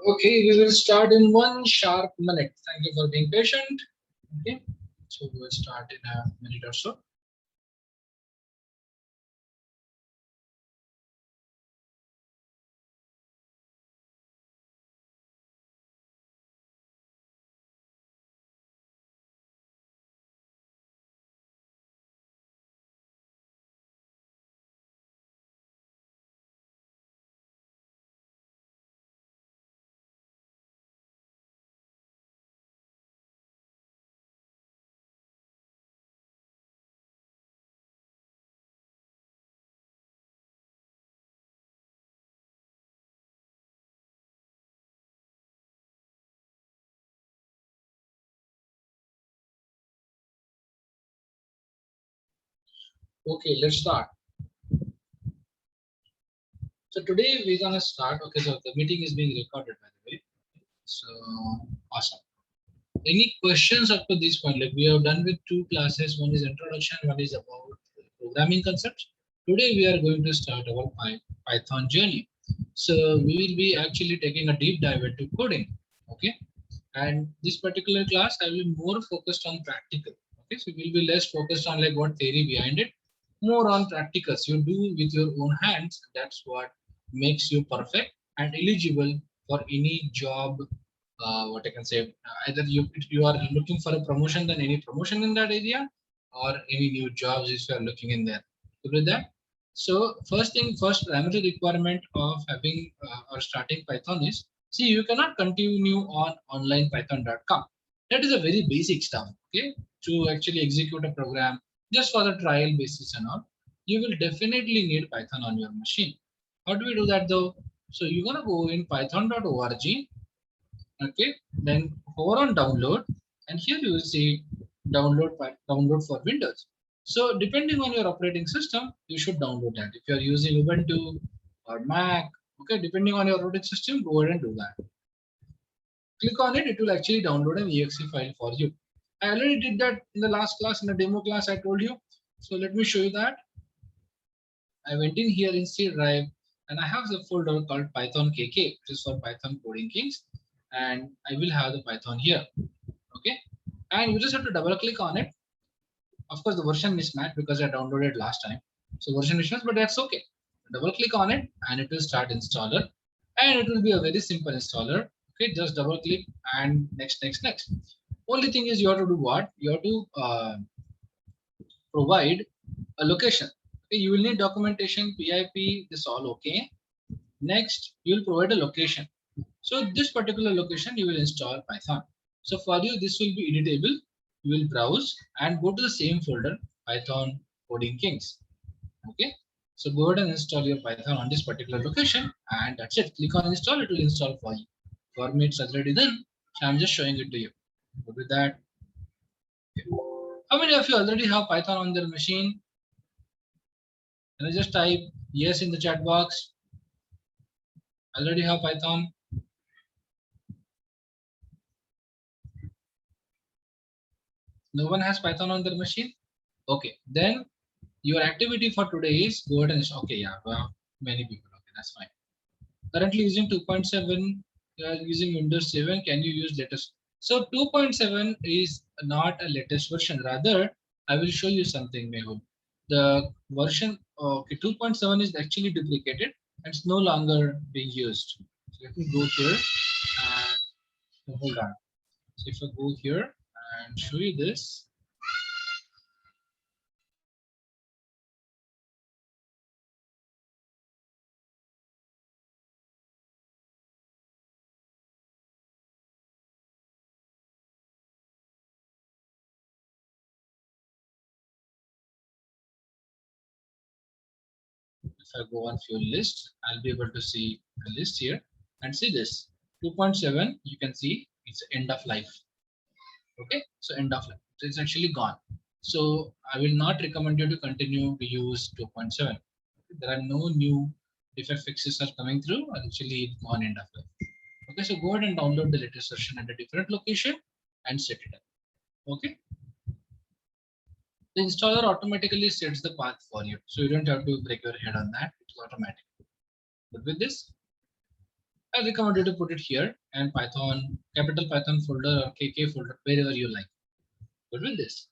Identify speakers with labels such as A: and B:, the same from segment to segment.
A: Okay, we will start in 1 sharp minute. Thank you for being patient. Okay, so we will start in a minute or so. Okay, let's start. So today we're gonna start. Okay, so the meeting is being recorded, by the way. So awesome. Any questions up to this point? Like we have done with 2 classes. One is introduction, one is about programming concepts. Today we are going to start our Python journey. So we will be actually taking a deep dive into coding. Okay, and this particular class I will be more focused on practical. Okay, so we will be less focused on like what theory behind it, more on practicals you do with your own hands. That's what makes you perfect and eligible for any job. What I can say, either you are looking for a promotion, then any promotion in that area, or any new jobs if you are looking in there. So with that, so first primary requirement of having or starting Python is, see, you cannot continue on online python.com. That is a very basic stuff. Okay, to actually execute a program just for the trial basis and all, you will definitely need Python on your machine. How do we do that though? So you're gonna go in python.org. Okay, then hover on download, and here you will see download for Windows. So depending on your operating system, you should download that. If you are using Ubuntu or Mac, okay, depending on your operating system, go ahead and do that. Click on it, it will actually download an exe file for you. I already did that in the last class, in the demo class I told you. So let me show you that. I went in here in C drive, and I have the folder called Python KK, which is for Python Coding Kings, and I will have the Python here. Okay, and you just have to double click on it. Of course, the version mismatched because I downloaded last time, so version mismatched, but that's okay. Double click on it, and it will start installer, and it will be a very simple installer. Okay, just double click and next. Only thing is you have to do what? You have to provide a location. Okay, you will need documentation, PIP, this all okay. Next, you will provide a location. So this particular location you will install Python. So for you, this will be editable. You will browse and go to the same folder, Python Coding Kings. Okay. So go ahead and install your Python on this particular location, and that's it. Click on install, it will install for you. For me, it's already done. So I'm just showing it to you. Good with that. Okay. How many of you already have Python on their machine? Can I just type yes in the chat box? Already have Python? No one has Python on their machine? Okay, then your activity for today is go ahead and okay, yeah, well, many people. Okay, that's fine. Currently using 2.7, you are using Windows 7. Can you use latest? So 2.7 is not a latest version. Rather, I will show you something, Mehul. The version, okay, 2.7 is actually duplicated and it's no longer being used. So let me go here and hold on. So if I go here and show you this, if I go on fuel list, I'll be able to see the list here and see this 2.7. You can see it's end of life. Okay, so end of life. So it's actually gone. So I will not recommend you to continue to use 2.7. There are no new defect fixes are coming through. Actually, it's gone end of life. Okay, so go ahead and download the latest version at a different location and set it up. Okay. The installer automatically sets the path for you. So you don't have to break your head on that. It's automatic. But with this, I recommend you to put it here and Python, capital Python folder or KK folder, wherever you like. Good with this.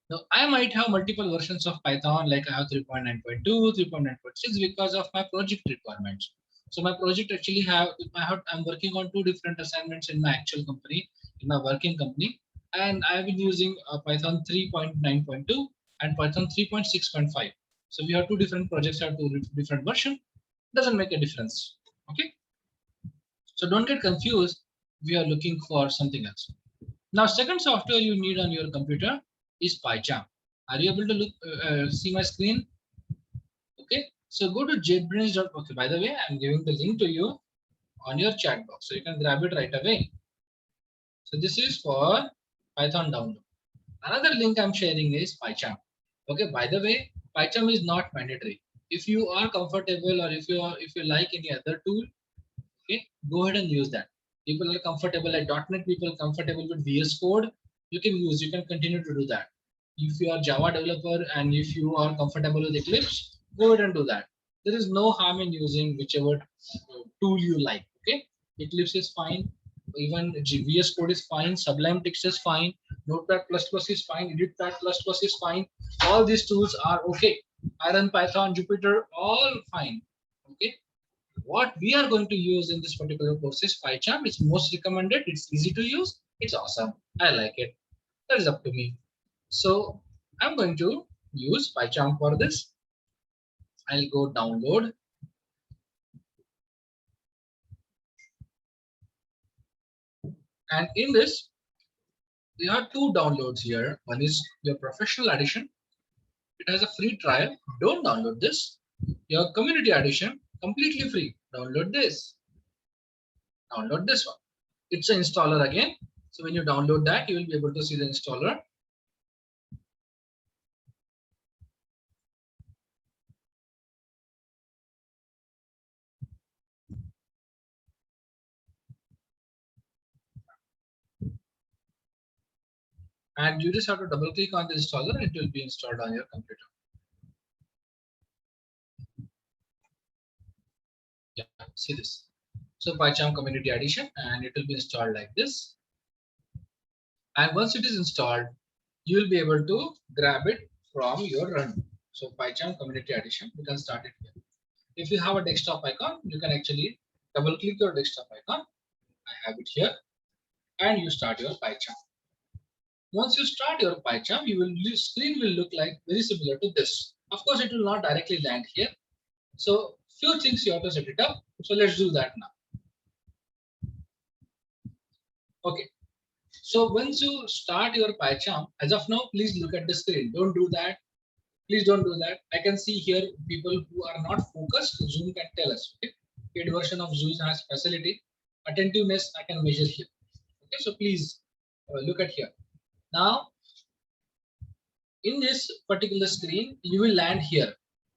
A: Now, I might have multiple versions of Python, like I have 3.9.2, 3.9.6 because of my project requirements. So my project actually I'm working on two different assignments in my actual company, in my working company, and I've been using Python 3.9.2 and Python 3.6.5. So we have two different projects, have two different versions. Doesn't make a difference. Okay. So don't get confused. We are looking for something else. Now, second software you need on your computer is Pycharm. Are you able to see my screen? Okay. So go to JetBrains. Okay. By the way, I'm giving the link to you on your chat box, so you can grab it right away. So this is for Python download. Another link I'm sharing is Pycharm. Okay. By the way, Pycharm is not mandatory. If you are comfortable or if you like any other tool, okay, go ahead and use that. People are comfortable like .NET, people are comfortable with VS Code, you can continue to do that. If you are Java developer and if you are comfortable with Eclipse, go ahead and do that. There is no harm in using whichever tool you like. Okay, Eclipse is fine, even VS Code is fine, Sublime Text is fine, Notepad++ is fine, Editpad++ is fine. All these tools are okay. Iron, Python, Jupyter, all fine. Okay. What we are going to use in this particular course is Pycharm. It's most recommended. It's easy to use. It's awesome. I like it. That is up to me. So I'm going to use Pycharm for this. I'll go download. And in this, we have two downloads here. One is your professional edition. It has a free trial. Don't download this. Your community edition, completely free. Download this. Download this one. It's an installer again. So when you download that, you will be able to see the installer. And you just have to double click on the installer and it will be installed on your computer. Yeah, see this. So Pycharm Community Edition, and it will be installed like this. And once it is installed, you will be able to grab it from your run. So Pycharm Community Edition, you can start it here. If you have a desktop icon, you can actually double click your desktop icon. I have it here, and you start your Pycharm. Once you start your Pycharm, your screen will look like very similar to this. Of course, it will not directly land here. So few things you have to set it up. So let's do that now. Okay. So once you start your Pycharm, as of now, please look at the screen. Don't do that. Please don't do that. I can see here people who are not focused. Zoom can tell us. Okay. Paid version of Zoom has facility. Attentiveness I can measure here. Okay. So please look at here. Now, in this particular screen, you will land here.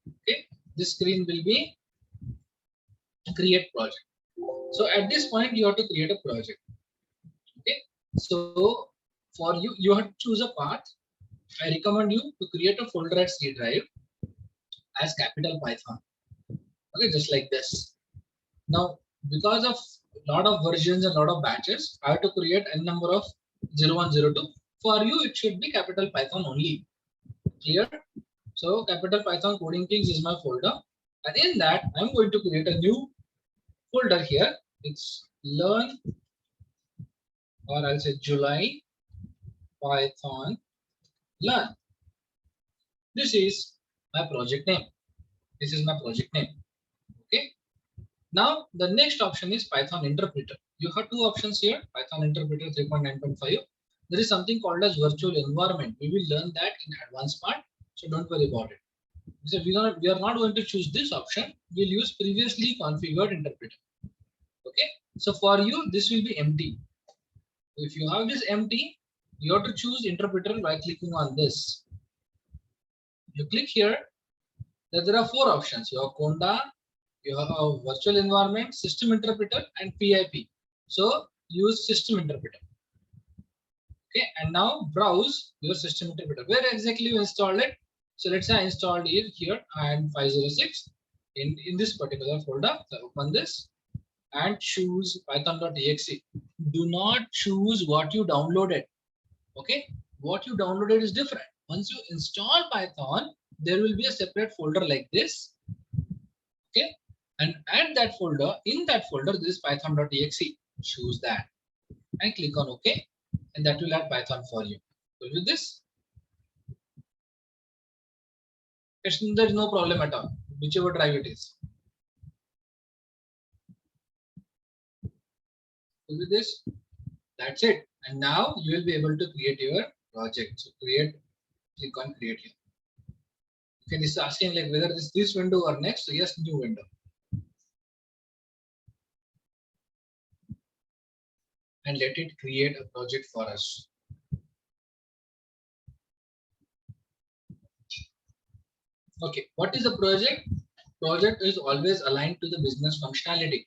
A: Okay. This screen will be create project. So at this point, you have to create a project. Okay. So for you, you have to choose a path. I recommend you to create a folder at C drive as capital Python. Okay, just like this. Now, because of a lot of versions and a lot of batches, I have to create a number of 0102. For you, it should be capital Python only. Clear? So capital Python Coding Kings is my folder. And in that, I'm going to create a new folder here. It's learn, or I'll say July Python learn. This is my project name. This is my project name. Okay. Now the next option is Python interpreter. You have two options here. Python interpreter 3.9.5. There is something called as virtual environment. We will learn that in advanced part. So don't worry about it. So we are not going to choose this option. We'll use previously configured interpreter. Okay. So for you, this will be empty. If you have this empty, you have to choose interpreter by clicking on this. You click here. There are four options. You have Conda, you have a virtual environment, system interpreter, and PIP. So use system interpreter. Okay, and now browse your system interpreter. Where exactly you installed it? So let's say I installed it here and 506 in this particular folder. So open this. and choose python.exe. Do not choose what you downloaded. Okay, what you downloaded is different. Once you install Python, there will be a separate folder like this. Okay, and add that folder. In that folder, there is python.exe. Choose that and click on OK, and that will add Python for you. Will with this? There's no problem at all, whichever drive it is. With this, that's it. And now you will be able to create your project. So click on create here. Okay, this is asking like whether this window or next. So yes, new window. And let it create a project for us. Okay, what is a project? Project is always aligned to the business functionality.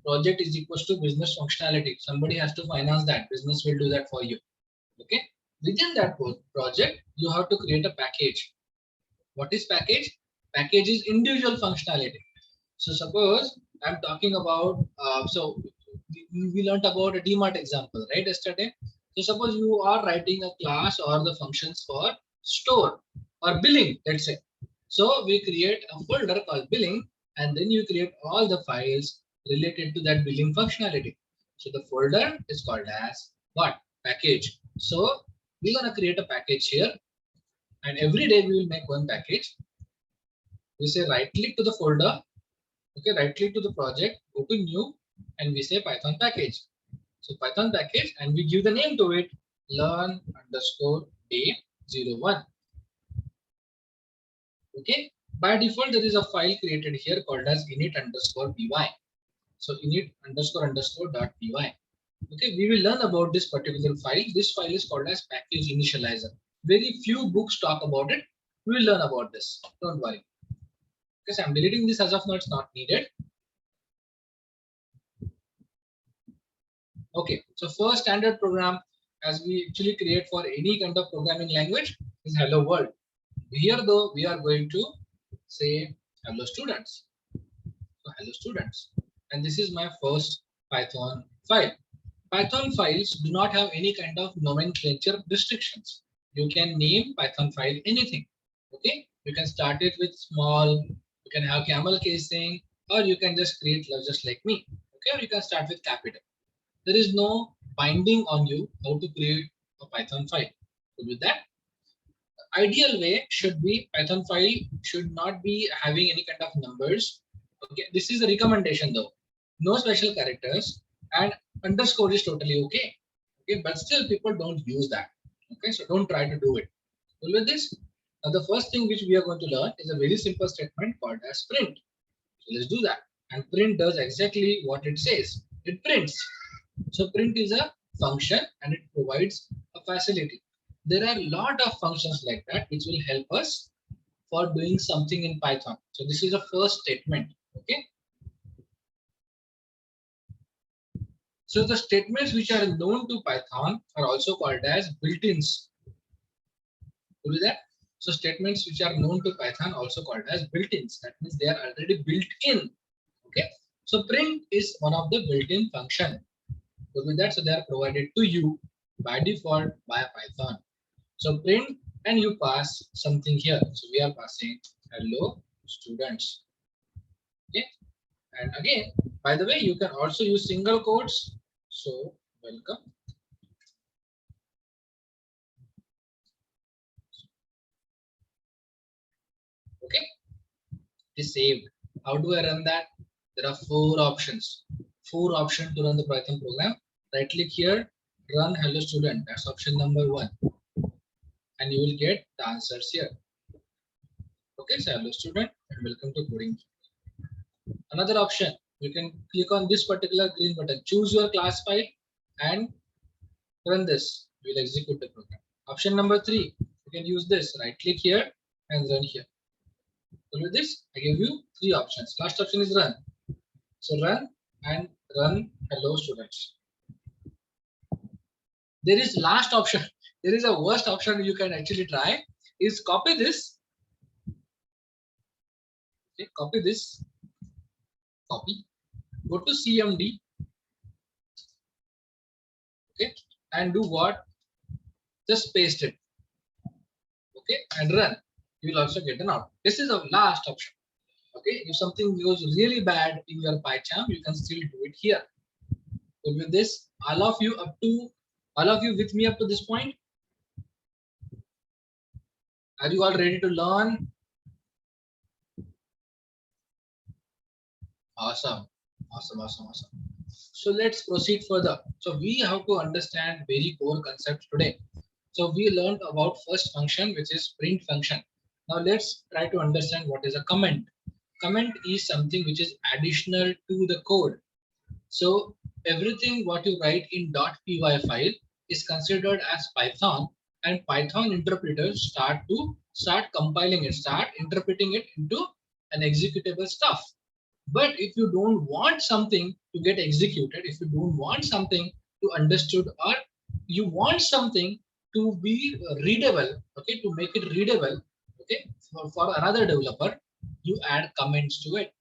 A: Project is equals to business functionality. Somebody has to finance that. Business will do that for you. Okay. Within that project, you have to create a package. What is package? Package is individual functionality. So suppose I'm talking about, we learned about a DMart example, right, yesterday? So suppose you are writing a class or the functions for store or billing, let's say. So we create a folder called billing, and then you create all the files related to that billing functionality. So the folder is called as what? Package. So we're going to create a package here, and every day we will make one package. We say right click to the folder. Okay, right click to the project, open new, and we say Python package. So Python package, and we give the name to it, learn underscore day 01. Okay, by default there is a file created here called as init underscore py. So init underscore dot py. Okay, we will learn about this particular file. This file is called as package initializer. Very few books talk about it. We will learn about this. Don't worry. Because I'm deleting this as of now, it's not needed. Okay, so first standard program as we actually create for any kind of programming language is hello world. Here though, we are going to say hello students. So hello students. And this is my first Python file. Python files do not have any kind of nomenclature restrictions. You can name Python file anything. Okay, you can start it with small, you can have camel casing, or you can just create just like me. Okay, or you can start with capital. There is no binding on you how to create a Python file. So with that, the ideal way should be Python file should not be having any kind of numbers. Okay, this is a recommendation though. No special characters, and underscore is totally okay. Okay, but still people don't use that. Okay, so don't try to do it. So with this, now the first thing which we are going to learn is a very simple statement called as print. So let's do that. And print does exactly what it says. It prints. So print is a function and it provides a facility. There are a lot of functions like that which will help us for doing something in Python. So this is the first statement. Okay. So the statements which are known to Python are also called as built-ins. Do that. So statements which are known to Python also called as built-ins. That means they are already built in. Okay. So print is one of the built-in function. So with that, so they are provided to you by default by Python. So print and you pass something here. So we are passing hello students. Okay. And again, by the way, you can also use single quotes. So welcome. Okay. It is saved. How do I run that? There are four options. Four options to run the Python program. Right click here, run hello student. That's option number 1. And you will get the answers here. Okay, so hello student and welcome to Koding. Another option, you can click on this particular green button, choose your class file and run this. You will execute the program. Option number 3, you can use this. Right click here and run here. So with this, I give you 3 options. Last option is run. So run and run hello students. There is last option. There is a worst option you can actually try is copy this. Okay, copy this. Copy. Go to CMD, okay, and do what? Just paste it, okay, and run. You will also get an output. This is the last option. Okay, if something goes really bad in your Pycharm, you can still do it here. So with this, all of you with me up to this point? Are you all ready to learn? Awesome. So let's proceed further. So we have to understand very core concepts today. So we learned about first function, which is print function. Now let's try to understand what is a comment. Comment is something which is additional to the code. So everything what you write in .py file is considered as Python, and Python interpreters start compiling it, start interpreting it into an executable stuff. But if you don't want something to get executed, if you don't want something to understood, or you want something to be readable, okay, to make it readable, okay, for another developer, you add comments to it.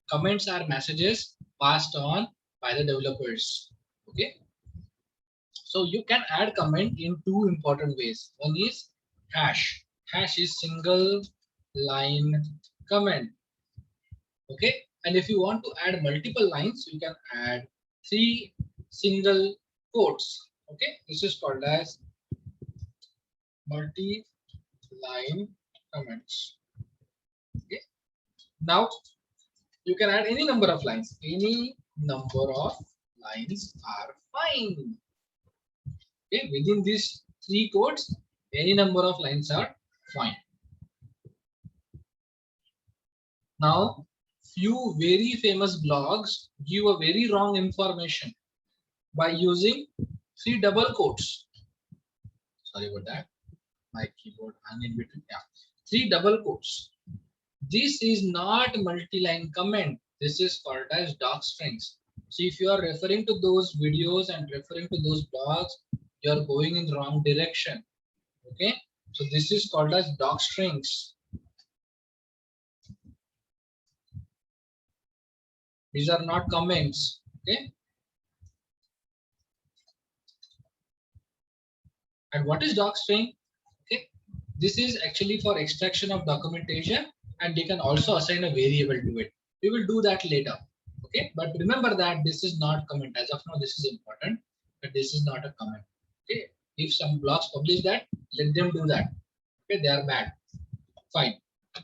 A: Comments are messages passed on by the developers. Okay, so you can add comment in two important ways. One is hash. Hash is single line comment. Okay, and if you want to add multiple lines, you can add 3 single quotes. Okay, this is called as multi-line comments. Okay, now you can add any number of lines. Any number of lines are fine. Okay, within these 3 quotes, any number of lines are fine. Now, few very famous blogs give a very wrong information by using 3 double quotes. Sorry about that. My keyboard hung in between. Yeah, 3 double quotes. This is not multi-line comment. This is called as doc strings. So if you are referring to those videos and referring to those blogs, you are going in the wrong direction. Okay, so this is called as doc strings. These are not comments. Okay, and what is doc string? Okay, this is actually for extraction of documentation, and they can also assign a variable to it. We will do that later. Okay, but remember that this is not comment. As of now, this is important, but this is not a comment. Okay, if some blogs publish that, let them do that. Okay, they are bad. Fine.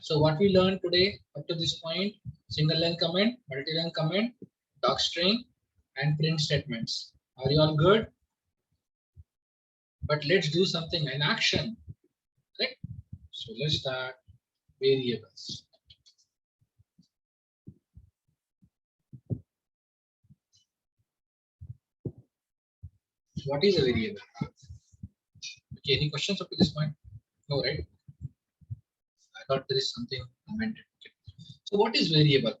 A: So what we learned today up to this point: single line comment, multi-line comment, doc string, and print statements. Are you all good? But let's do something in action. Right? So let's start variables. What is a variable? Okay, any questions up to this point? No, right? I thought there is something commented. Okay. So what is variable?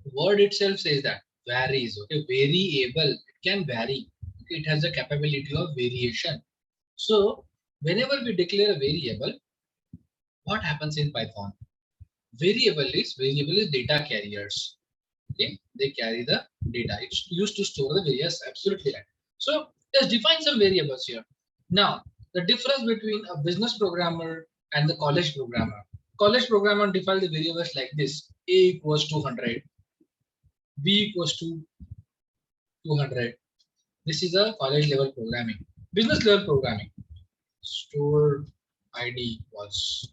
A: The word itself says that varies. Okay, variable, it can vary. Okay, it has a capability of variation. So whenever we declare a variable, what happens in Python? Variable is data carriers. Okay, they carry the data. It's used to store the various. Absolutely right. So let's define some variables here. Now, the difference between a business programmer and the college programmer. College programmer define the variables like this: A equals 200, B equals to 200. This is a college level programming. Business level programming. Store ID was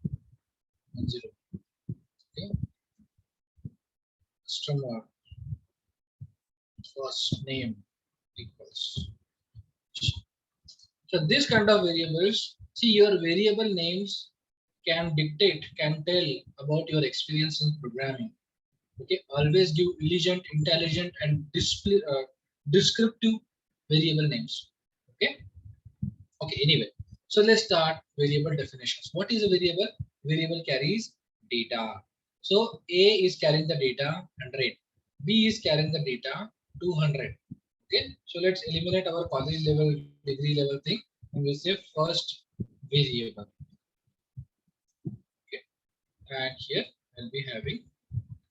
A: 10. Okay. Customer first name equals. So this kind of variables, see, your variable names can dictate, can tell about your experience in programming. Okay, always give intelligent, and descriptive variable names. Okay. Okay. Anyway, so let's start variable definitions. What is a variable? Variable carries data. So A is carrying the data 100. B is carrying the data 200. Okay, so let's eliminate our college level, degree level thing, and we'll say first variable. Okay, and here I'll be having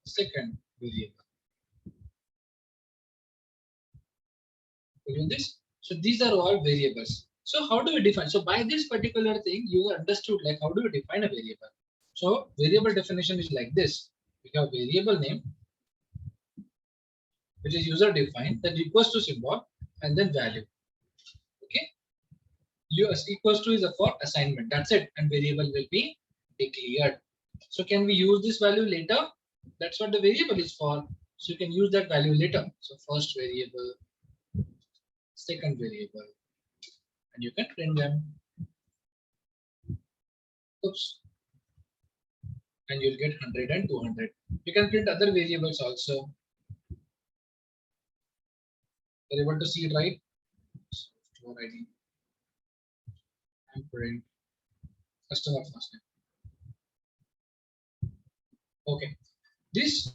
A: second variable. With this, so these are all variables. So how do we define? So by this particular thing, you understood like how do we define a variable? So variable definition is like this. We have variable name, which is user defined, then equals to symbol, and then value. Okay. US equals to is a for assignment. That's it, and variable will be declared. So can we use this value later? That's what the variable is for. So you can use that value later. So first variable, second variable, and you can print them. Oops. And you'll get 100 and 200. You can print other variables also. You're able to see it, right? Store ID and print customer first name. Okay. This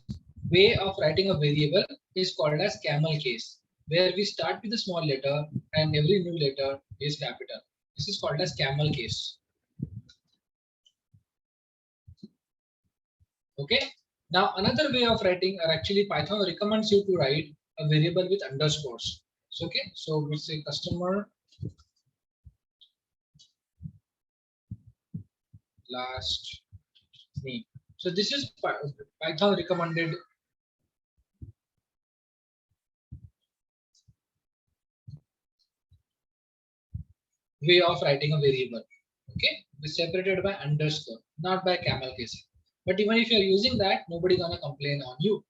A: way of writing a variable is called as Camel Case, where we start with a small letter and every new letter is capital. This is called as Camel Case. Okay. Now another way of writing, or actually Python recommends you to write a variable with underscores. So, okay. So we say customer last name. So this is Python recommended way of writing a variable. Okay, it's separated by underscore, not by camel case. But even if you're using that, nobody gonna complain on you.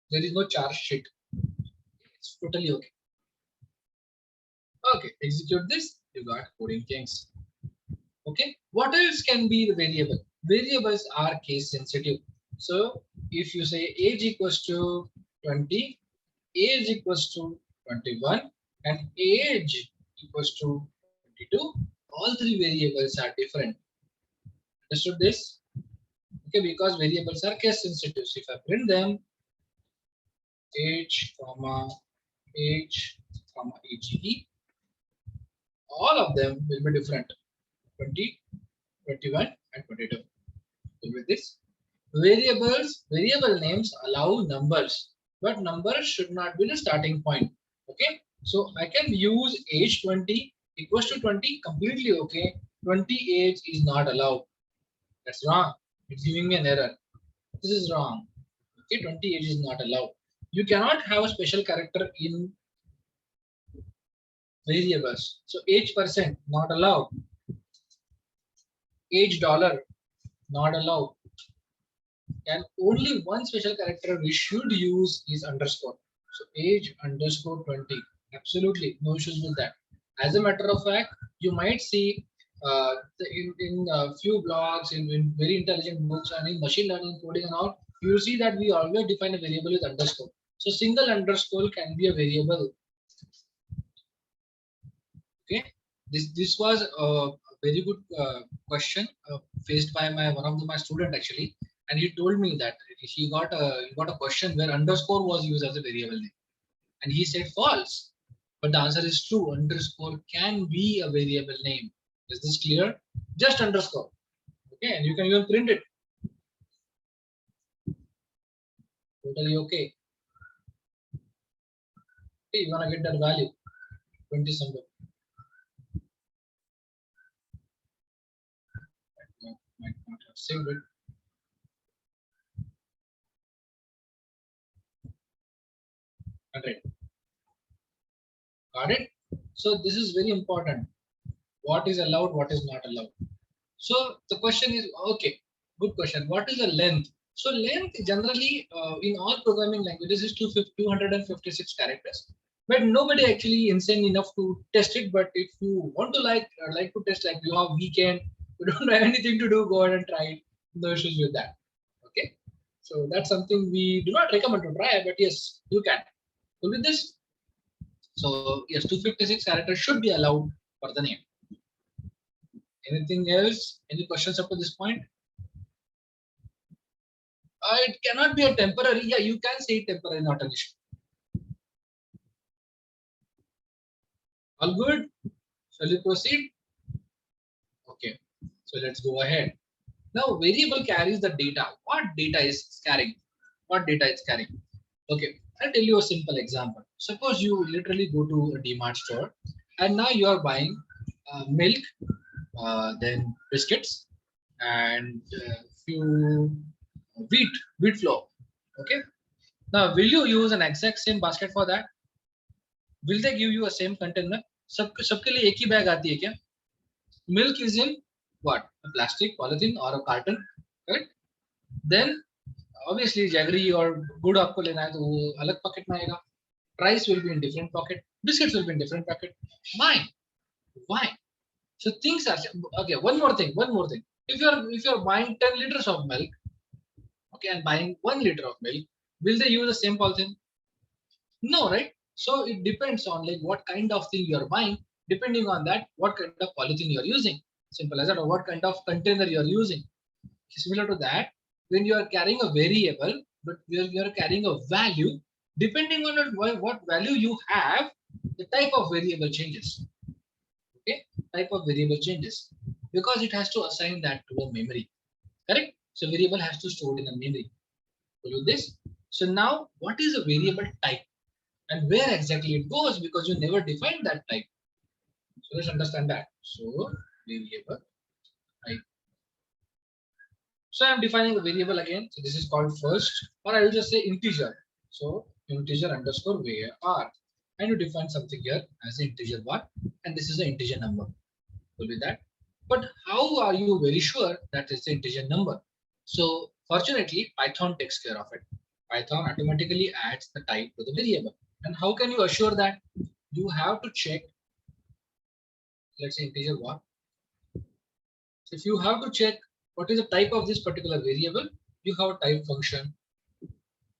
A: There is no charge sheet. It's totally okay. Okay, execute this. You got Koding Kings. Okay, what else can be the variable? Variables are case sensitive. So if you say age equals to 20, age equals to 21, and age equals to 22, all three variables are different. Understood this? Okay, because variables are case sensitive. So if I print them, age, comma, age, comma, age, all of them will be different. 20, 21, and 22. With this, variable names allow numbers, but numbers should not be the starting point. Okay, so I can use age 20 equals to 20 completely okay. 20 age is not allowed. That's wrong. It's giving me an error. This is wrong. Okay, 20 age is not allowed. You cannot have a special character in variables. So age percent not allowed. Age dollar not allowed. And only one special character we should use is underscore. So age underscore 20. Absolutely no issues with that. As a matter of fact, you might see in a few blogs, in very intelligent books, and in machine learning, coding, and all, you will see that we always define a variable with underscore. So single underscore can be a variable. Okay, this was a very good question faced by one of my student actually, and he told me that he got a question where underscore was used as a variable name, and he said false, but the answer is true. Underscore can be a variable name. Is this clear? Just underscore. Okay, and you can even print it. Totally okay. Okay, you wanna get that value 20 something. Might not have saved it. Okay. Got it? So this is very important. What is allowed, what is not allowed. So the question is, okay, good question. What is the length? So length generally in all programming languages is 256 characters. But nobody actually insane enough to test it. But if you want to like to test, like you have weekend, you don't have anything to do, go ahead and try it. No issues with that. Okay. So that's something we do not recommend to try, but yes, you can. So with this, so yes, 256 characters should be allowed for the name. Anything else? Any questions up to this point? It cannot be a temporary. Yeah, you can say temporary, not an issue. All good? Shall we proceed? Okay. So let's go ahead. Now, variable carries the data. What data is carrying? What data is carrying? Okay. I'll tell you a simple example. Suppose you literally go to a DMart store and now you are buying milk, then biscuits, and few wheat flour. Okay. Now, will you use an exact same basket for that? Will they give you a same container? सबके लिए एक ही bag आती है क्या? Milk is in what? A plastic, polythene, or a carton, right? Then obviously jaggery or good आपको लेना है तो वो अलग pocket में आएगा. Rice will be in different pocket. Biscuits will be in different pocket. Why? Why? So things are okay. One more thing. If you're buying 10 liters of milk, okay, and buying 1 liter of milk, will they use the same polythene? No, right? So it depends on like what kind of thing you are buying. Depending on that, what kind of polythene you are using. Simple as that, or what kind of container you are using. Similar to that, when you are carrying a variable, but you are carrying a value, depending on what value you have, the type of variable changes. Okay, type of variable changes because it has to assign that to a memory. Correct? So variable has to store in a memory. Follow this. So now, what is a variable type? And where exactly it goes because you never defined that type. So let's understand that. So variable type. So I'm defining a variable again. So this is called first, or I will just say integer. So integer underscore var, and you define something here as an integer var, and this is an integer number. Will be that. But how are you very sure that it's the integer number? So fortunately, Python takes care of it. Python automatically adds the type to the variable. And how can you assure that? You have to check, let's say integer var. So if you have to check what is the type of this particular variable, you have a type function.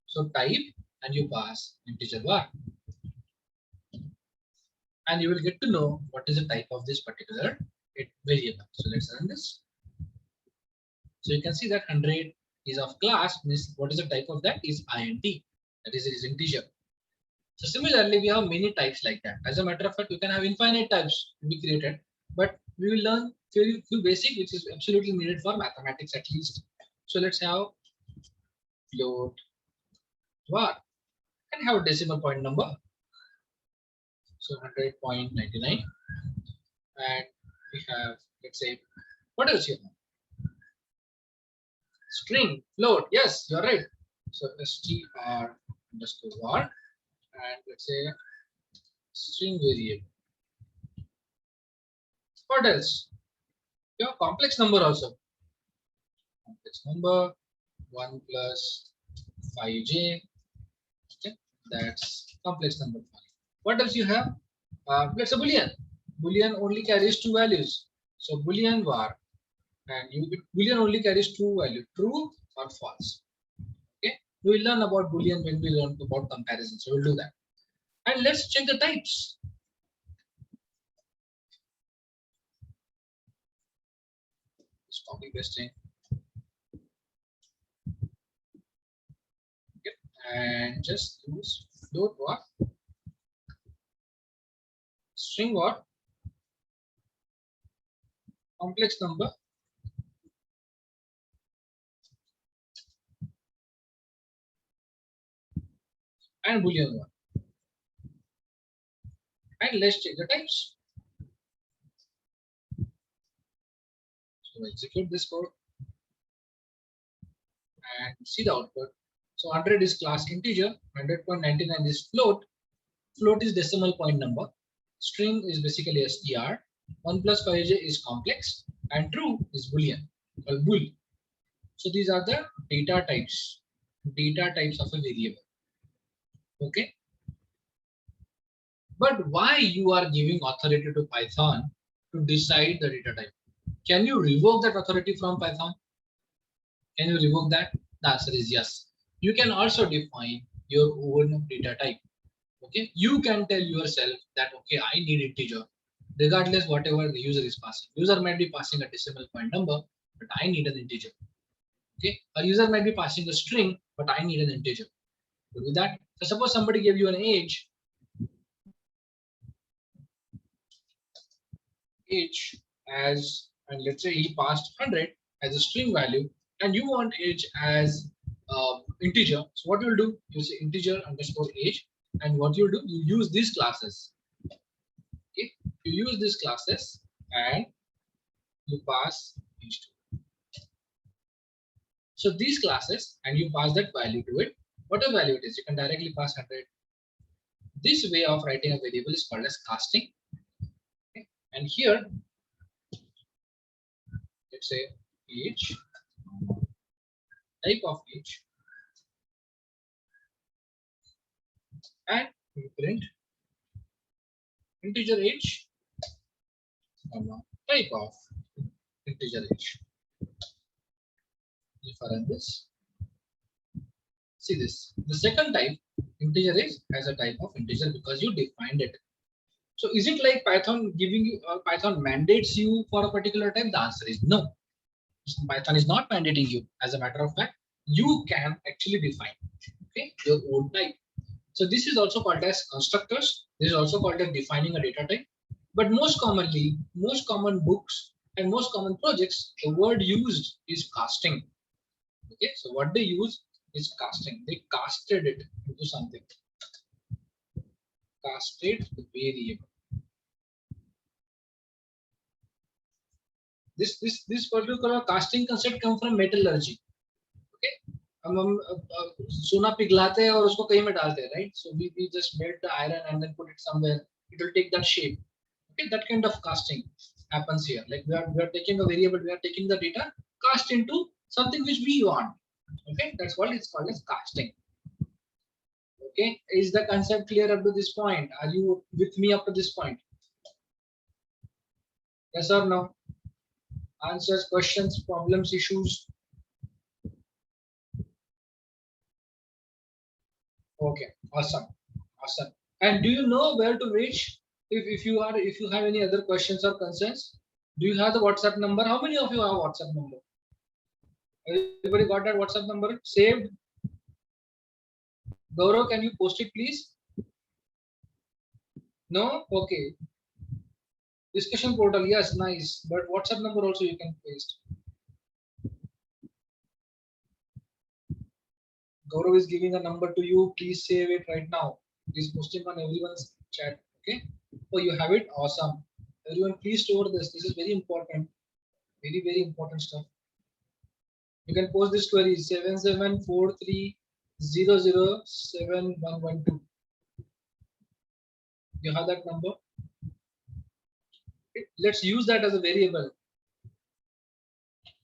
A: So type and you pass integer var. And you will get to know what is the type of this particular variable. So let's run this. So you can see that 100 is of class, means what is the type of that is int, that is integer. So similarly, we have many types like that. As a matter of fact, you can have infinite types to be created, but we will learn few basic, which is absolutely needed for mathematics at least. So let's have float var and have a decimal point number. So 100.99, and we have, let's say, what else here? String float. Yes, you're right. So str underscore var, and let's say string variable. What else? You have complex number also. Complex number 1 plus 5j. Okay, that's complex number 5. What else you have? Let's say boolean. Boolean only carries two values. So boolean var, and boolean only carries two values, true or false. Okay, we will learn about boolean when we learn about comparison. So we'll do that. And let's check the types. Just copy pasting. Okay. And just use float var, string var, complex number, and boolean var. And let's check the types. So execute this code and see the output. So 100 is class integer, 100.99 is float. Float is decimal point number. String is basically str. 1 plus 5j is complex, and true is boolean or bool. So these are the data types of a variable. Okay. But why you are giving authority to Python to decide the data type? Can you revoke that authority from Python? Can you revoke that? The answer is yes. You can also define your own data type. Okay, you can tell yourself that okay, I need integer, regardless whatever the user is passing. User might be passing a decimal point number, but I need an integer. Okay, a user might be passing a string, but I need an integer. To do that, so suppose somebody gave you an age as, and let's say he passed 100 as a string value, and you want age as integer. So what you'll do, you say integer underscore age, and what you do, you use these classes. Okay, you use these classes and you pass these two. So these classes, and you pass that value to it. Whatever value it is, you can directly pass 100. This way of writing a variable is called as casting. Okay. And here, let's say age, type of age, and we print integer age, type of integer age. If I run this, see this. The second type, integer age, has a type of integer because you defined it. So is it like Python giving you, Python mandates you for a particular type? The answer is no. Python is not mandating you. As a matter of fact, you can actually define, okay, your own type. So this is also called as constructors. This is also called as defining a data type. But most commonly, most common books and most common projects, the word used is casting. Okay, so what they use is casting. They casted it into something. Casted variable. This particular casting concept comes from metallurgy. Okay, हम सोना पिघलाते हैं और उसको कहीं में डालते हैं, right? So we just melt the iron and then put it somewhere. It will take that shape. Okay, that kind of casting happens here. Like we are taking a variable, we are taking the data, cast into something which we want. Okay, that's what it's called as casting. Okay, is the concept clear up to this point? Are you with me up to this point? Yes or no? Answers, questions, problems, issues. Okay, awesome, awesome. And do you know where to reach if you have any other questions or concerns? Do you have the WhatsApp number? How many of you have WhatsApp number? Everybody got that WhatsApp number saved? Gaurav, can you post it, please? No? Okay. Discussion portal, yes, nice. But WhatsApp number also you can paste. Gaurav is giving a number to you. Please save it right now. He's posting on everyone's chat. Okay. Oh, you have it? Awesome. Everyone, please store this. This is very important. Very, very important stuff. You can post this query 7743007112. You have that number. Okay. Let's use that as a variable.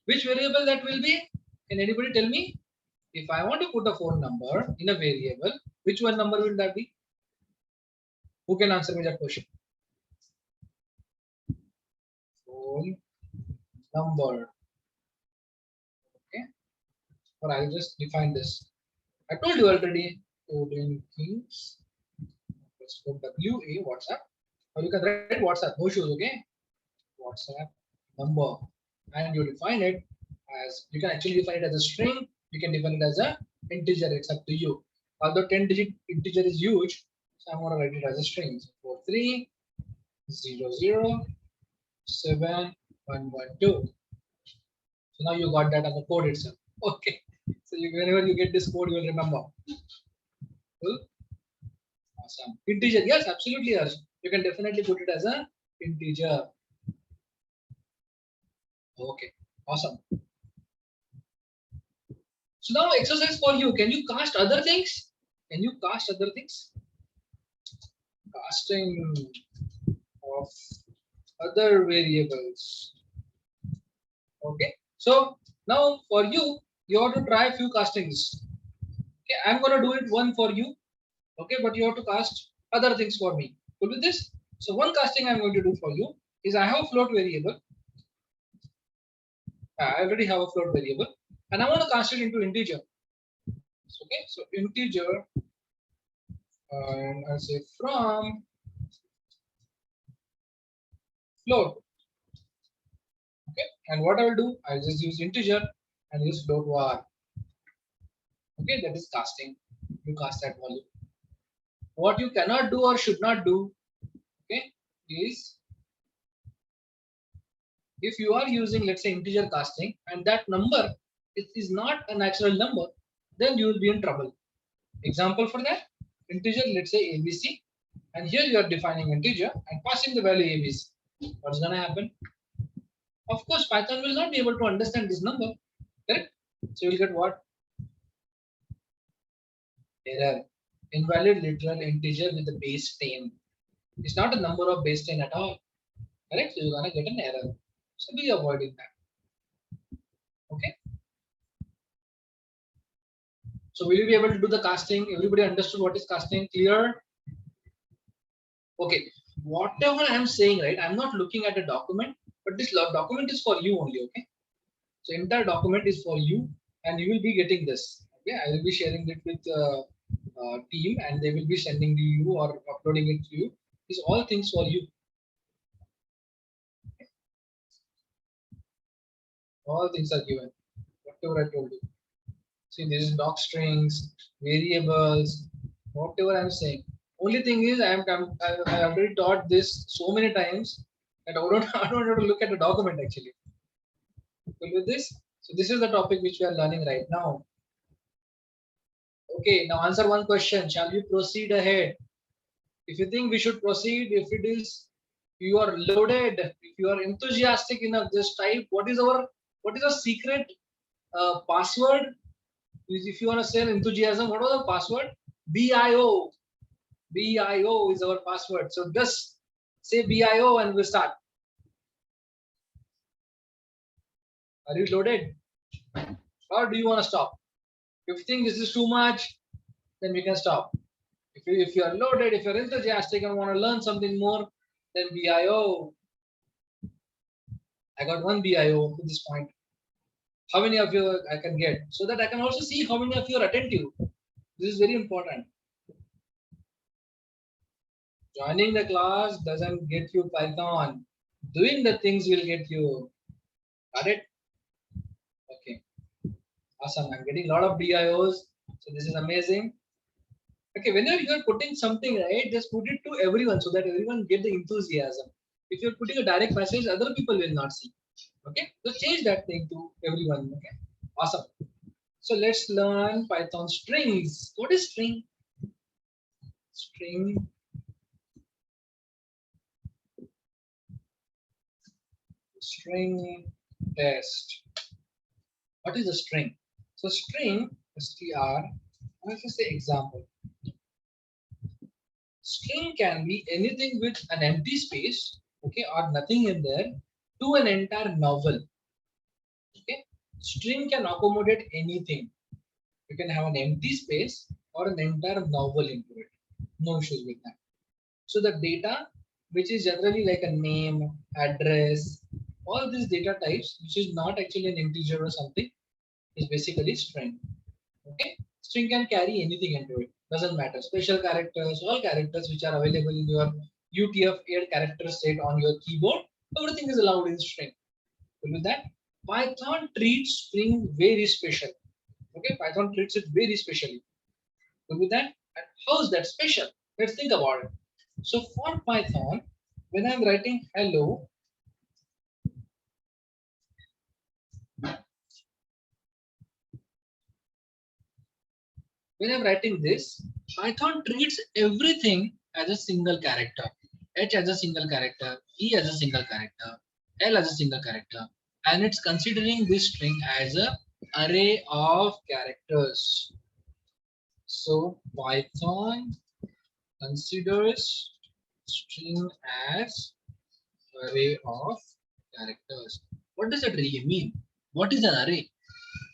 A: Which variable that will be? Can anybody tell me? If I want to put a phone number in a variable, which one number will that be? Who can answer me that question? Phone number. Okay. Or I'll just define this. I told you already. Koding Kings. Let's put WA WhatsApp. Or you can write WhatsApp. No issues. Okay. WhatsApp number, and you define it as, you can actually define it as a string. You can define it as a integer. It's up to you. Although 10-digit integer is huge, so I'm going to write it as a string. So 43007112. So now you got that as a code itself. Okay. So whenever you get this code, you will remember. Cool. Awesome. Integer. Yes, absolutely. Yes. You can definitely put it as a integer. Okay. Awesome. So now exercise for you. Can you cast other things? Can you cast other things? Casting of other variables. Okay. So now for you, you have to try a few castings. Okay, I'm gonna do it one for you. Okay, but you have to cast other things for me. Cool with this? So one casting I'm going to do for you is, I have a float variable. I already have a float variable, and I want to cast it into integer. Okay, so integer, and I'll say from float. Okay, and what I will do, I'll just use integer and use float var. Okay, that is casting. You cast that value. What you cannot do or should not do, okay, is if you are using, let's say, integer casting, and that number is not a natural number, then you will be in trouble. Example for that, integer, let's say ABC, and here you are defining integer and passing the value ABC. What's going to happen? Of course, Python will not be able to understand this number, correct? So you'll get what? Error. Invalid literal integer with the base 10. It's not a number of base 10 at all, correct? So you're going to get an error. So be avoiding that. Okay. So will you be able to do the casting? Everybody understood what is casting? Clear? Okay. Whatever I'm saying, right? I'm not looking at a document, but this document is for you only. Okay. So entire document is for you, and you will be getting this. Okay. I will be sharing it with team, and they will be sending to you or uploading it to you. These all things for you. All things are given. Whatever I told you. See, this is doc strings, variables, whatever I'm saying. Only thing is, I already taught this so many times that I don't have to look at the document actually. With this, so this is the topic which we are learning right now. Okay, now answer one question. Shall we proceed ahead? If you think we should proceed, if it is you are loaded, if you are enthusiastic enough, just type what is our secret password. If you want to say enthusiasm, what was the password? BIO. BIO is our password. So just say BIO and we'll start. Are you loaded? Or do you want to stop? If you think this is too much, then we can stop. If you are loaded, if you're enthusiastic and want to learn something more, then BIO. I got one BIO to this point. How many of you I can get? So that I can also see how many of you are attentive. This is very important. Joining the class doesn't get you Python. Doing the things will get you. Got it? Okay. Awesome. I'm getting a lot of BIOs. So this is amazing. Okay, whenever you're putting something, right, just put it to everyone so that everyone get the enthusiasm. If you're putting a direct message, other people will not see. Okay, so change that thing to everyone. Okay, awesome. So let's learn Python strings. What is string? String. String test. What is a string? So string, str, let's just say example. String can be anything with an empty space, okay, or nothing in there, to an entire novel. Okay, string can accommodate anything. You can have an empty space or an entire novel into it. No issues with that. So the data, which is generally like a name, address, all these data types, which is not actually an integer or something, is basically string. Okay, string can carry anything into it. Doesn't matter. Special characters, all characters which are available in your UTF-8 character set on your keyboard, everything is allowed in string. With that, Python treats string very special. Okay, Python treats it very specially. With that, and how is that special? Let's think about it. So for Python, when I'm writing hello, when I'm writing this, Python treats everything as a single character. H as a single character, E as a single character, L as a single character, and it's considering this string as an array of characters. So Python considers string as array of characters. What does that really mean? What is an array?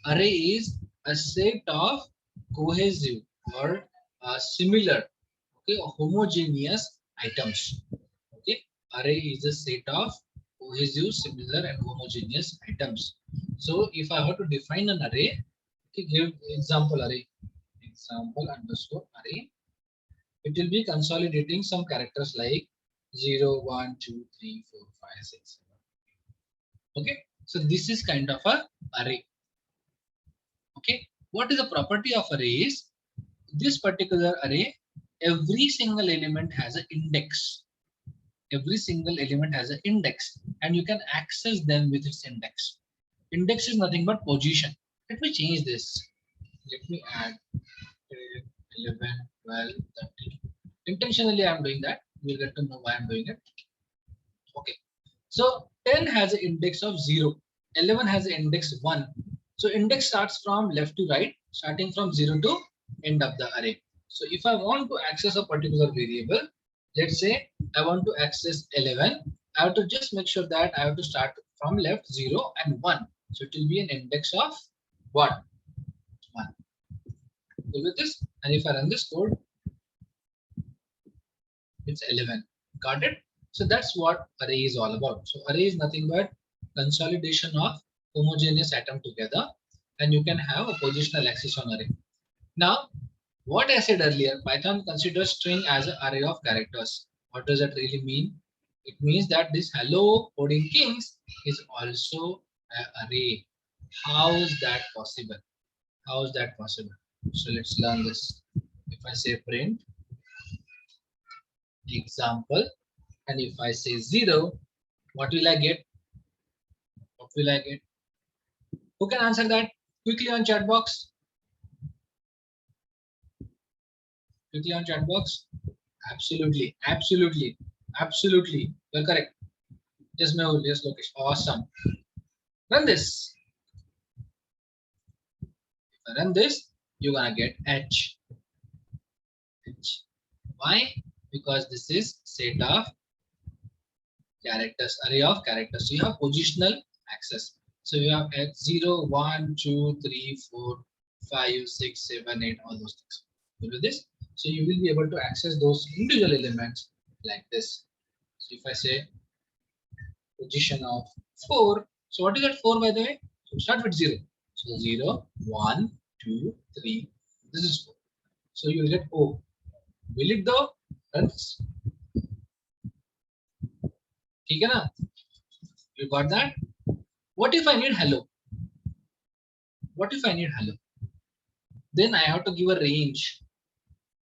A: Array is a set of cohesive or similar, okay, homogeneous items. Okay, array is a set of cohesive, similar, and homogeneous items. So if I were to define an array, okay, give example array, example underscore array, it will be consolidating some characters like 0, 1, 2, 3, 4, 5, 6, 7. Okay, so this is kind of a array. Okay, what is the property of array is this particular array, every single element has an index. Every single element has an index, and you can access them with its index. Index is nothing but position. Let me change this. Let me add 10, 11, 12, 13. Intentionally, I'm doing that. You'll get to know why I'm doing it. Okay. So 10 has an index of 0. 11 has an index 1. So index starts from left to right, starting from 0 to end of the array. So if I want to access a particular variable, let's say I want to access 11, I have to just make sure that I have to start from left 0 and 1. So it will be an index of what? 1. Go with this. And if I run this code, it's 11. Got it? So that's what array is all about. So array is nothing but consolidation of homogeneous atom together, and you can have a positional access on array. Now, what I said earlier, Python considers string as an array of characters. What does that really mean? It means that this hello coding kings is also an array. How is that possible? How is that possible? So let's learn this. If I say print example, and if I say 0, what will I get? What will I get? Who can answer that quickly on chat box? Quickly on chat box. Absolutely, absolutely, absolutely. You're correct. Yes, Mehul. Yes, Lokesh. Awesome. Run this. If I run this, you're gonna get H. H. Why? Because this is set of characters, array of characters. So you have positional access. So you have X 0, 1, 2, 3, 4, 5, 6, 7, 8, all those things. You do this. So you will be able to access those individual elements like this. So if I say position of 4, so what is that 4 by the way? So start with 0. So 0, 1, 2, 3. This is 4. So you will get O. Will it though? Runs. Okay, na? You got that? What if I need hello? What if I need hello? Then I have to give a range.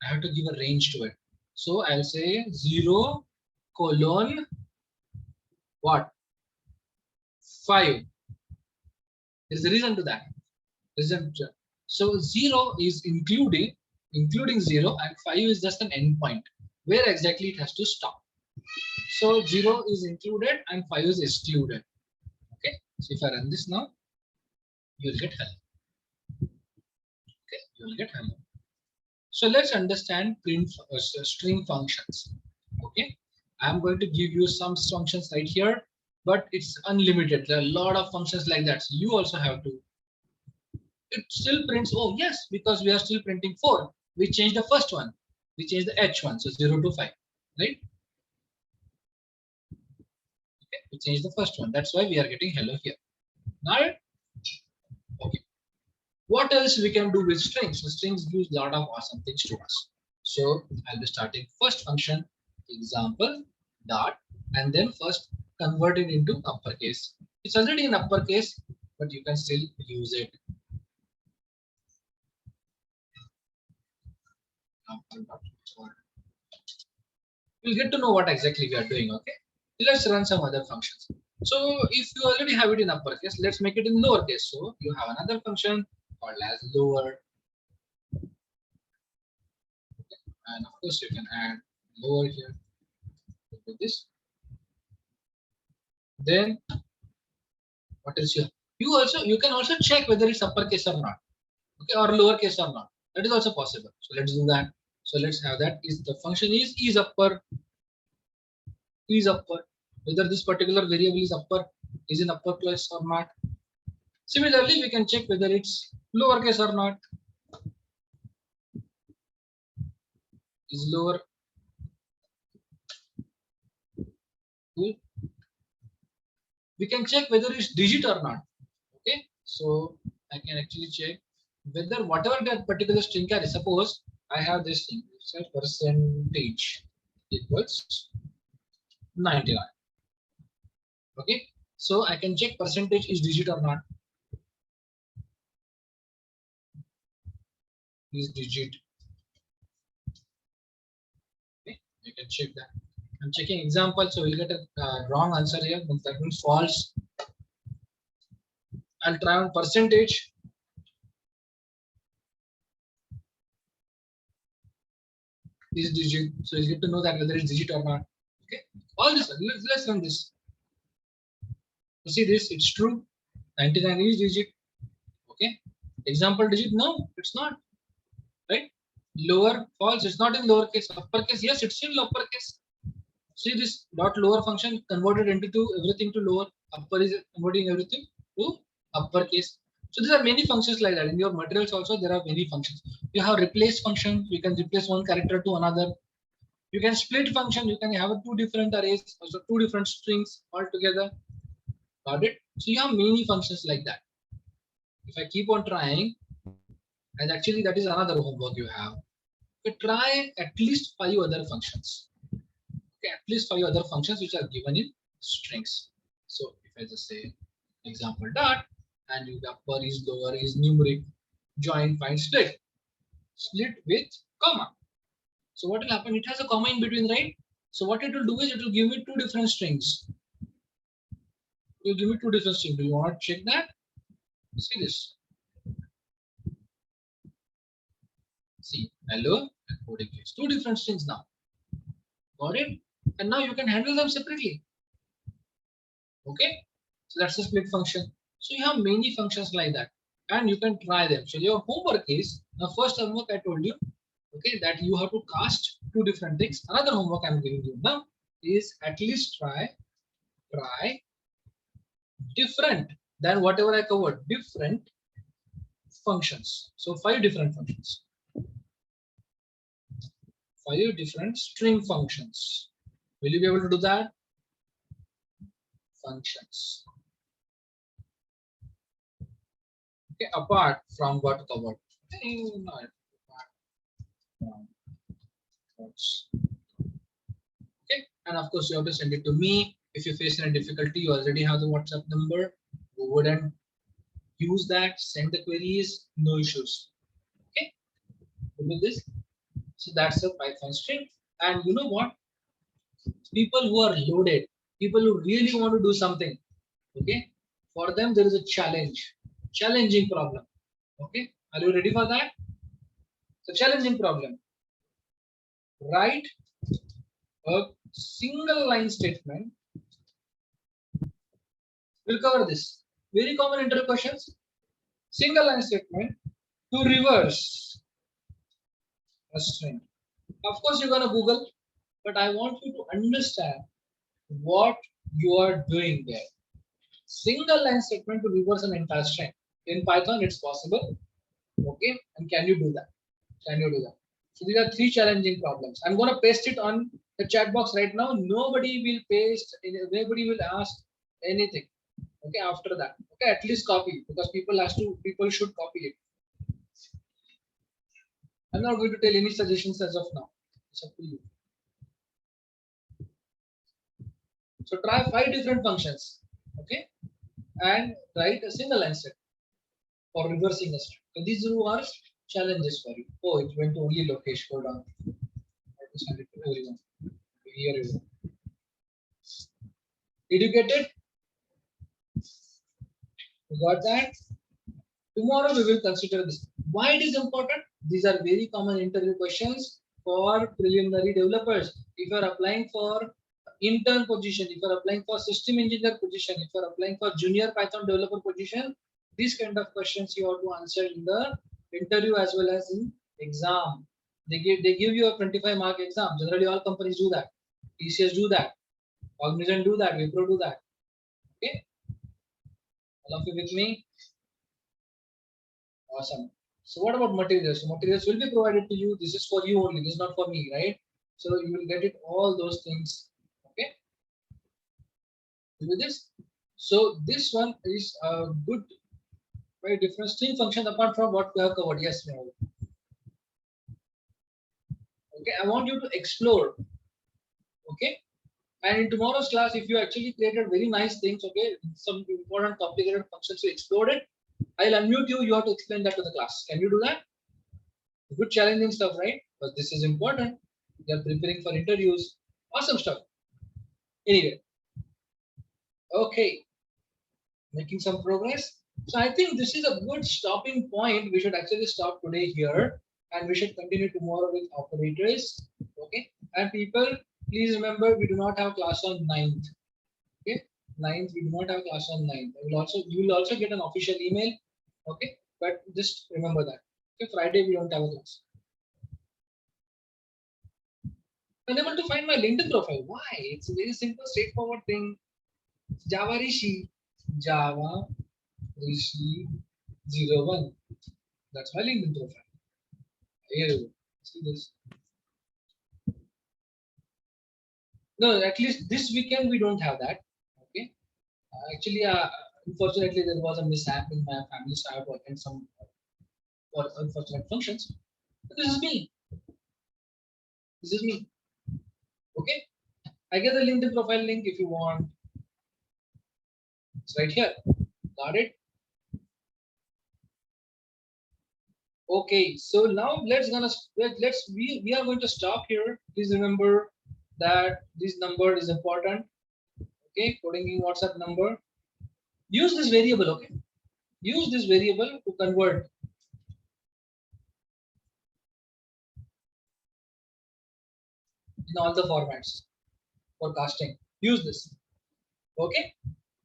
A: I have to give a range to it. So I'll say 0 colon what? 5. There's a reason to that. So 0 is including 0 and 5 is just an endpoint. Where exactly it has to stop. So 0 is included and 5 is excluded. Okay. So if I run this now, you'll get hello. Okay, you'll get hello. So let's understand string functions. Okay, I'm going to give you some functions right here, but it's unlimited. There are a lot of functions like that. So you also have to. It still prints. Oh yes, because we are still printing 4. We changed the first one. We changed the H1, so 0 to 5, right? Okay, we changed the first one. That's why we are getting hello here. Now, okay. What else we can do with strings? So strings use a lot of awesome things to us. So I'll be starting first function example dot and then first convert it into uppercase. It's already in uppercase, but you can still use it. You'll get to know what exactly we are doing. Okay, let's run some other functions. So if you already have it in uppercase, let's make it in lowercase. So you have another function called as lower. And of course you can add lower here with this. Then what else here? You can also check whether it's uppercase or not, okay, or lowercase or not. That is also possible. So let's do that. So let's have that. Is the function is upper, whether this particular variable is in uppercase or not. Similarly, we can check whether it's lowercase or not. Is lower. Cool. We can check whether it's digit or not. Okay, so I can actually check whether whatever that particular string carries. Suppose I have this thing, say percentage equals 99. Okay, so I can check percentage is digit or not. Is digit. Okay, you can check that. I'm checking example, so we'll get a wrong answer here. That means false. I'll try on percentage. this digit. So it's good to know that whether it's digit or not. Okay, all this. Let's run this. You see this? It's true. 99 is digit. Okay. Example digit? No, it's not. Right? Lower false. It's not in lowercase. Uppercase? Yes, it's in uppercase. See this dot lower function converted into everything to lower. Upper is converting everything to uppercase. So there are many functions like that. In your materials also there are many functions. You have replace function. You can replace one character to another. You can split function. You can have two different arrays, also two different strings altogether. Got it? So you have many functions like that. If I keep on trying, and actually that is another homework you have. You try at least 5 other functions. Okay, at least 5 other functions which are given in strings. So if I just say example dot and the upper is lower is numeric join find split with comma. So what will happen? It has a comma in between, right? So what it will do is it will give me two different strings. It will give me two different strings. Do you want to check that? See this. See, hello and coding case. Two different strings now. Got it? And now you can handle them separately. Okay? So that's a split function. So you have many functions like that. And you can try them. So your homework is, now first homework I told you, okay, that you have to cast two different things. Another homework I'm giving you now is at least try different than whatever I covered, different functions. So 5 different functions. 5 different string functions. Will you be able to do that? Functions. Okay, apart from what covered. Okay, and of course you have to send it to me. If you face any difficulty, you already have the WhatsApp number. Go ahead and use that, send the queries, no issues. Okay, with this. So that's a Python string. And you know what? People who are loaded, people who really want to do something, okay, for them there is a challenging problem. Okay, are you ready for that? So challenging problem. Write a single line statement. We'll cover this. Very common interview questions. Single line statement to reverse a string. Of course, you're going to Google, but I want you to understand what you are doing there. Single line statement to reverse an entire string. In Python, it's possible. Okay, and can you do that? Can you do that? So these are 3 challenging problems. I'm going to paste it on the chat box right now. Nobody will paste, nobody will ask anything. Okay, after that. Okay, at least copy, because people should copy it. I'm not going to tell any suggestions as of now. It's up to you. So try 5 different functions. Okay, and write a single line statement for reversing a string. So these are challenges for you. Oh, it went to only location. Hold on. Let me send it to everyone. Here you go. Did you get it? You got that? Tomorrow we will consider this. Why it is important? These are very common interview questions for preliminary developers. If you are applying for intern position, if you are applying for system engineer position, if you are applying for junior Python developer position, these kind of questions you have to answer in the interview as well as in exam. They give you a 25-mark exam. Generally, all companies do that. TCS do that. Cognizant do that. Wipro do that. Okay. All of you with me? Awesome. So what about materials? So materials will be provided to you. This is for you only. This is not for me, right? So you will get it all those things. Okay. With this. So this one is a good, very different string function apart from what we have covered. Yes, no. Okay. I want you to explore. Okay. And in tomorrow's class, if you actually created very nice things, okay, some important complicated functions you explored it, I'll unmute you. You have to explain that to the class. Can you do that? Good challenging stuff, right? But this is important. You're preparing for interviews. Awesome stuff. Anyway. Okay. Making some progress. So I think this is a good stopping point. We should actually stop today here. And we should continue tomorrow with operators. And people, please remember, we do not have class on 9th. Okay, 9th, we do not have class on 9th. You will also get an official email. Okay, but just remember that. Okay, Friday we don't have a class. Unable to find my LinkedIn profile. Why? It's a very simple, straightforward thing. Java Rishi, Java Rishi 01. That's my LinkedIn profile. Here you go. See this. No, at least this weekend we don't have that. Okay. Actually, unfortunately, there was a mishap in my family, so I have to attend some unfortunate functions. But this is me. This is me. Okay. I get the LinkedIn profile link if you want. It's right here. Got it? Okay. So now we are going to stop here. Please remember that this number is important. Okay. Coding in WhatsApp number. Use this variable. Okay. Use this variable to convert in all the formats for casting. Use this. Okay.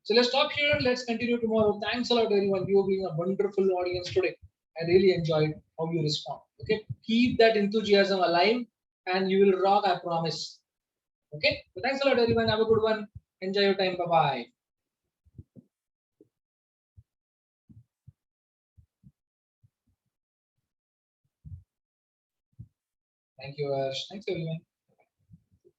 A: So let's stop here. Let's continue tomorrow. Thanks a lot, everyone. You have been a wonderful audience today. I really enjoyed how you respond. Okay. Keep that enthusiasm alive and you will rock, I promise. Okay. So thanks a lot, everyone. Have a good one. Enjoy your time. Bye bye. Thank you, Ash. Thanks, everyone.